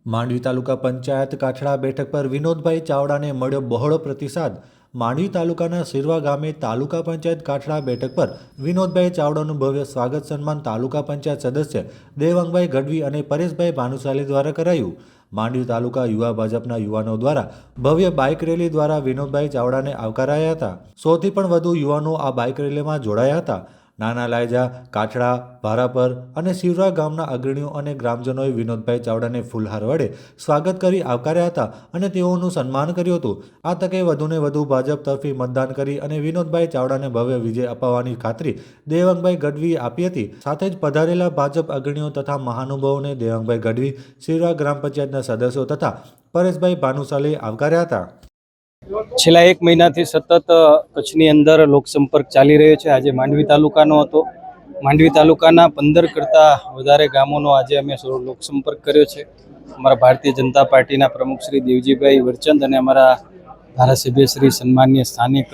માંડવી તાલુકા પંચાયત કાછડા બેઠક પર વિનોદભાઈ ચાવડાને મળ્યો બહોળો પ્રતિસાદ। માંડવી તાલુકાના સિરવા ગામે તાલુકા પંચાયત કાછડા બેઠક પર વિનોદભાઈ ચાવડાનું ભવ્ય સ્વાગત સન્માન તાલુકા પંચાયત સદસ્ય દેવાંગભાઈ ગઢવી અને પરેશભાઈ ભાનુશાલી દ્વારા કરાયું। માંડવી તાલુકા યુવા ભાજપના યુવાનો દ્વારા ભવ્ય બાઇક રેલી દ્વારા વિનોદભાઈ ચાવડાને આવકારાયા હતા। 100 થી પણ વધુ યુવાનો આ બાઇક રેલીમાં જોડાયા હતા। નાના લાયજા, કાછડા, ભારાપર અને સિરવા ગામના અગ્રણીઓ અને ગ્રામજનોએ વિનોદભાઈ ચાવડાને ફૂલહાર વડે સ્વાગત કરી આવકાર્યા હતા અને તેઓનું સન્માન કર્યું હતું। આ તકે વધુને વધુ ભાજપ તરફી મતદાન કરી અને વિનોદભાઈ ચાવડાને ભવ્ય વિજય અપાવવાની ખાતરી દેવાંગભાઈ ગઢવીએ આપી હતી। સાથે જ પધારેલા ભાજપ અગ્રણીઓ તથા મહાનુભાવોને દેવાંગભાઈ ગઢવી, સિરવા ગ્રામ પંચાયતના સદસ્યો તથા પરેશભાઈ ભાનુશાલીએ આવકાર્યા હતા। છેલ્લા એક મહિનાથી સતત કચ્છની અંદર લોકસંપર્ક ચાલી રહ્યો છે। આજે માંડવી તાલુકાનો હતો। માંડવી તાલુકાના 15 કરતાં વધારે ગામોનો આજે અમે લોકસંપર્ક કર્યો છે। અમારા ભારતીય જનતા પાર્ટીના પ્રમુખ શ્રી દેવજીભાઈ વરચંદ અને અમારા ધારાસભ્ય શ્રી સન્માનીય સ્થાનિક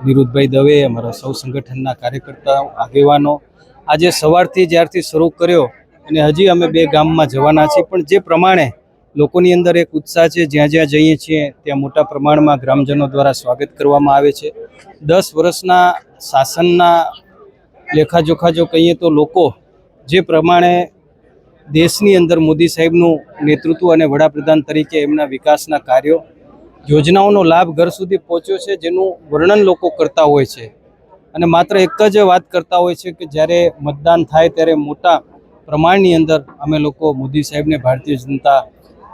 નિરુદ્ધભાઈ દવે, અમારા સૌ સંગઠનના કાર્યકર્તાઓ, આગેવાનો આજે સવારથી જ્યારથી શરૂ કર્યો અને હજી અમે 2 ગામમાં જવાના છીએ, પણ જે પ્રમાણે લોકોની અંદર એક ઉત્સાહ છે, જ્યાં જ્યાં જઈએ છીએ ત્યાં મોટા પ્રમાણમાં ગ્રામજનો દ્વારા સ્વાગત કરવામાં આવે છે। 10 વર્ષના શાસનના લેખાજોખા જો કહીએ તો લોકો જે પ્રમાણે દેશની અંદર મોદી સાહેબનું નેતૃત્વ અને વડાપ્રધાન તરીકે એમના વિકાસના કાર્યો, યોજનાઓનો લાભ ઘર સુધી પહોંચ્યો છે, જેનું વર્ણન લોકો કરતા હોય છે અને માત્ર એક જ વાત કરતા હોય છે કે જ્યારે મતદાન થાય ત્યારે મોટા પ્રમાણની અંદર અમે લોકો મોદી સાહેબને, ભારતીય જનતા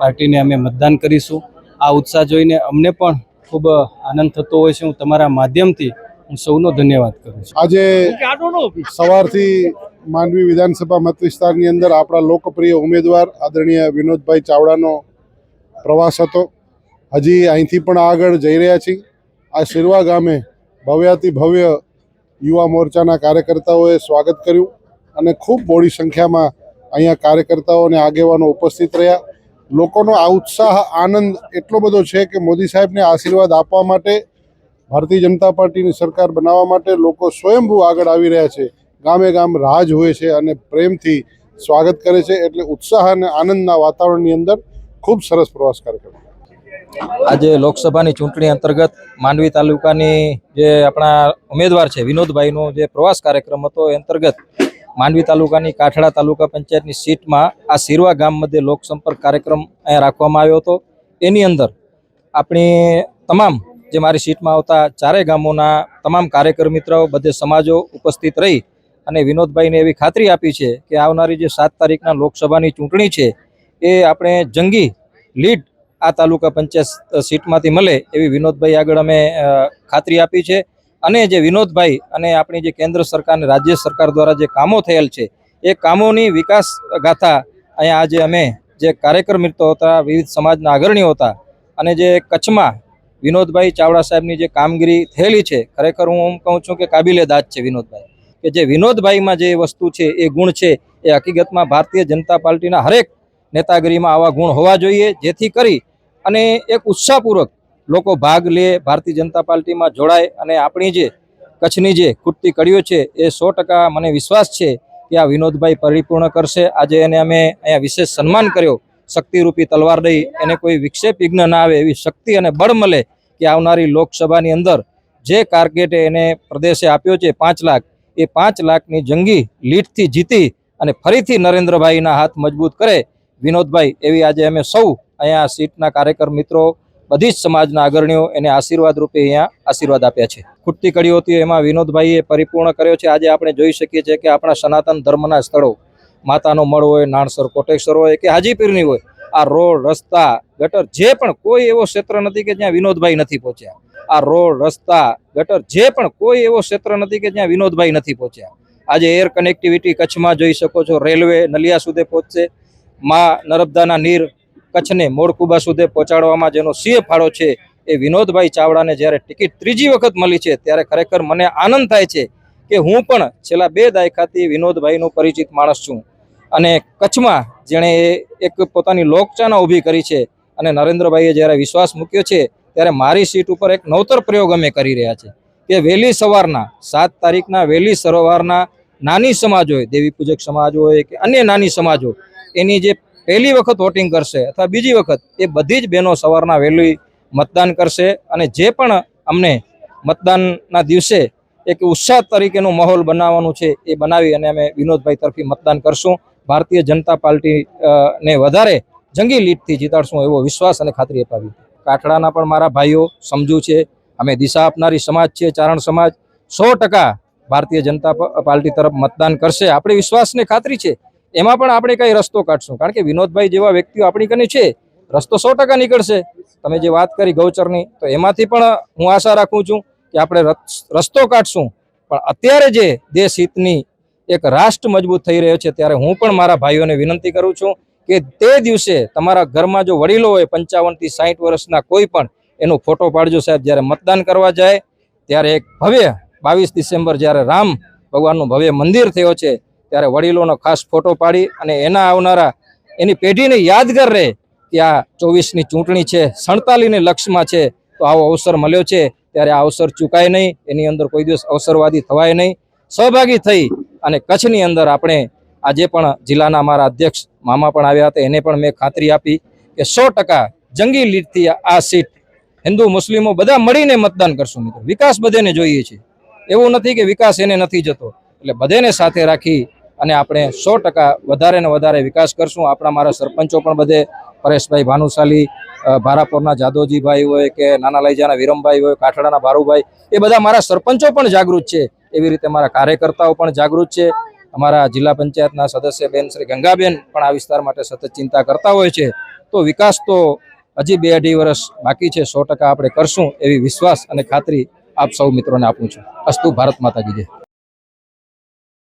પાર્ટીને અમે મતદાન કરીશું। આ ઉત્સાહ જોઈને અમને પણ ખૂબ આનંદ થતો હોય છે। હું તમારા માધ્યમથી હું સૌનો ધન્યવાદ કરું છું। આજે સવારથી માંડવી વિધાનસભા મત વિસ્તારની અંદર આપણા લોકપ્રિય ઉમેદવાર આદરણીય વિનોદભાઈ ચાવડાનો પ્રવાસ હતો। હજી અહીંથી પણ આગળ જઈ રહ્યા છીએ। આ સિરવા ગામે ભવ્યાતિ ભવ્ય યુવા મોરચાના કાર્યકર્તાઓએ સ્વાગત કર્યું અને ખૂબ મોટી સંખ્યામાં અહીંયા કાર્યકર્તાઓ અને આગેવાનો ઉપસ્થિત રહ્યા। લોકોનો આ ઉત્સાહ, આનંદ એટલો બધો છે કે મોદી સાહેબને આશીર્વાદ આપવા માટે, ભારતીય જનતા પાર્ટીની સરકાર બનાવવા માટે લોકો સ્વયંભૂ આગળ આવી રહ્યા છે। ગામે ગામ રાહ જુએ છે અને પ્રેમથી સ્વાગત કરે છે। એટલે ઉત્સાહ અને આનંદના વાતાવરણની અંદર ખૂબ સરસ પ્રવાસ કાર્યક્રમ। આજે લોકસભાની ચૂંટણી અંતર્ગત માંડવી તાલુકાની જે આપણા ઉમેદવાર છે વિનોદભાઈનો જે પ્રવાસ કાર્યક્રમ હતો એ અંતર્ગત માંડવી તાલુકાની કાછડા તાલુકા પંચાયતની સીટમાં આ સિરવા ગામ મધ્યે લોકસંપર્ક કાર્યક્રમ અહીંયા રાખવામાં આવ્યો હતો। એની અંદર આપણી તમામ જે મારી સીટમાં આવતા 4 ગામોના તમામ કાર્યકર મિત્રો, બધે સમાજો ઉપસ્થિત રહી અને વિનોદભાઈને એવી ખાતરી આપી છે કે આવનારી જે 7 તારીખના લોકસભાની ચૂંટણી છે એ આપણે જંગી લીડ આ તાલુકા પંચાયત સીટમાંથી મળે એવી વિનોદભાઈ આગળ અમે ખાતરી આપી છે। અને જે વિનોદભાઈ અને આપણી જે કેન્દ્ર સરકાર અને રાજ્ય સરકાર દ્વારા જે કામો થયેલ છે એ કામોની વિકાસ ગાથા અહીંયા આજે અમે જે કાર્યકર મિત્રો હતા, વિવિધ સમાજના અગ્રણીઓ હતા અને જે કચ્છમાં વિનોદભાઈ ચાવડા સાહેબની જે કામગીરી થયેલી છે, ખરેખર હું કહું છું કે કાબિલે દાદ છે વિનોદભાઈ, કે જે વિનોદભાઈમાં જે વસ્તુ છે એ ગુણ છે એ હકીકતમાં ભારતીય જનતા પાર્ટીના હરેક નેતાગીરીમાં આવા ગુણ હોવા જોઈએ, જેથી કરી અને એક ઉત્સાહપૂર્વક લોકો ભાગ લે, ભારતીય જનતા પાર્ટીમાં જોડાય અને આપણી જે કચ્છની જે ખૂટતી કડીઓ છે એ 100% મને વિશ્વાસ છે કે આ વિનોદભાઈ પરિપૂર્ણ કરશે। આજે એને અમે અહીંયા વિશેષ સન્માન કર્યો, શક્તિરૂપી તલવાર દઈ એને કોઈ વિક્ષેપ વિઘ્ન ના આવે એવી શક્તિ અને બળ મળે કે આવનારી લોકસભાની અંદર જે ટાર્ગેટ એને પ્રદેશે આપ્યો છે 5 લાખ, એ 5 લાખની જંગી લીડથી જીતી અને ફરીથી નરેન્દ્રભાઈના હાથ મજબૂત કરે વિનોદભાઈ એવી આજે અમે સૌ અહીંયા સીટના કાર્યકર મિત્રો, બધી જ સમાજના અગ્રણીઓ એને આશીર્વાદ રૂપે અહીંયા આશીર્વાદ આપ્યા છે। ખૂટતી કડીઓ હતી એમાં વિનોદભાઈએ પરિપૂર્ણ કર્યો છે। આજે આપણે જોઈ શકીએ છીએ કે આપણા સનાતન ધર્મના સ્થળો, માતાનો મળ હોય, નાણસર કોટેશ્વર હોય કે હાજીપીરની હોય, આ રોડ, રસ્તા, ગટર જે પણ કોઈ એવો ક્ષેત્ર નથી કે જ્યાં વિનોદભાઈ નથી પહોંચ્યા। આ રોડ, રસ્તા, ગટર જે પણ કોઈ એવો ક્ષેત્ર નથી કે જ્યાં વિનોદભાઈ નથી પહોંચ્યા। આજે એર કનેક્ટિવિટી કચ્છમાં જોઈ શકો છો, રેલવે નલિયા સુધી પહોંચશે, માં નર્મદાના નીર કચ્છને મોડકુબા સુધી પહોંચાડવામાં જેનો સિંહ ફાળો છે એ વિનોદભાઈ ચાવડાને જ્યારે ટિકિટ 3જી વખત મળી છે ત્યારે ખરેખર મને આનંદ થાય છે કે હું પણ છેલ્લા 2 દાયકાથી વિનોદભાઈનો પરિચિત માણસ છું અને કચ્છમાં જેણે એક પોતાની લોકચાહના ઊભી કરી છે અને નરેન્દ્રભાઈએ જ્યારે વિશ્વાસ મૂક્યો છે ત્યારે મારી સીટ ઉપર એક નવતર પ્રયોગ અમે કરી રહ્યા છે કે વહેલી સવારના 7 તારીખના વહેલી સવારના નાની સમાજ હોય, દેવી પૂજક સમાજ હોય કે અન્ય નાની સમાજ હોય, એની જે પહેલી વખત વોટિંગ કરશે અથવા બીજી વખત, એ બધી જ બહેનો સવારના વહેલી મતદાન કરશે. અને જે પણ અમને મતદાનના દિવસે એક ઉત્સાહ તરીકેનો માહોલ બનાવવાનું છે એ બનાવી અને અમે વિનોદભાઈ તરફી મતદાન કરશું. ભારતીય જનતા પાર્ટી ને વધારે જંગી લીડથી જીતાડશું એવો વિશ્વાસ અને ખાતરી અપાવી. કાઠડાના પણ મારા ભાઈઓ સમજુ છે. અમે દિશા આપનારી સમાજ છે, ચારણ સમાજ. 100% ભારતીય જનતા પાર્ટી તરફ મતદાન કરશે. આપણી વિશ્વાસને ખાતરી છે. એમાં પણ આપણે કઈ રસ્તો કાઢશું, કારણ કે વિનોદભાઈ જેવા વ્યક્તિઓ આપણી કને છે, રસ્તો 100% નીકળશે. તમે જે વાત કરી ગૌચરની, તો એમાંથી પણ હું આશા રાખું છું કે આપણે રસ્તો કાઢશું. પણ અત્યારે જે દેશ હિતની એક રાષ્ટ્ર મજબૂત થઈ રહ્યો છે, ત્યારે હું પણ મારા ભાઈઓને વિનંતી કરું છું કે તે દિવસે તમારા ઘરમાં જો વડીલો હોય 55 થી 60 વર્ષના, કોઈ પણ એનો ફોટો પાડજો સાહેબ. જ્યારે મતદાન કરવા જાય ત્યારે એક ભવ્ય 22 ડિસેમ્બર જ્યારે રામ ભગવાનનું ભવ્ય મંદિર થયો છે, ત્યારે વડીલોનો ખાસ ફોટો પાડી અને એના આવનારા એની પેઢીને યાદગાર રહે કે આ 24ની ચૂંટણી છે, 47ને લક્ષમાં છે, તો આવો અવસર મળ્યો છે, ત્યારે આ અવસર ચૂકાય નહીં. એની અંદર કોઈ દિવસ અવસરવાદી થવાય નહીં. સહભાગી થઈ અને કચ્છની અંદર આપણે આજે પણ જિલ્લાના અમારા અધ્યક્ષ મામા પણ આવ્યા હતા, એને પણ મેં ખાતરી આપી કે 100% જંગી લીડથી આ સીટ હિન્દુ મુસ્લિમો બધા મળીને મતદાન કરશું. મિત્રો, વિકાસ બધાને જોઈએ છે. એવું નથી કે વિકાસ એને નથી જતો. એટલે બધાને સાથે રાખી અને આપણે 100% વધારે ને વધારે વિકાસ કરશું. આપણા મારા સરપંચો પણ બધે, પરેશભાઈ ભાનુશાલી, ભારાપુરના જાદવજીભાઈ હોય કે નાના લઈજાના વિરમભાઈ હોય, કાઠડાના ભારુભાઈ, એ બધા મારા સરપંચો પણ જાગૃત છે. એવી રીતે મારા કાર્યકર્તાઓ પણ જાગૃત છે. અમારા જિલ્લા પંચાયતના સદસ્ય બેન શ્રી ગંગાબેન પણ આ વિસ્તાર માટે સતત ચિંતા કરતા હોય છે. તો વિકાસ તો હજી 2-2.5 વર્ષ બાકી છે. 100% આપણે કરશું એવી વિશ્વાસ અને ખાતરી આપ સૌ મિત્રોને આપું છું. અસ્તુ. ભારત માતા કી જય.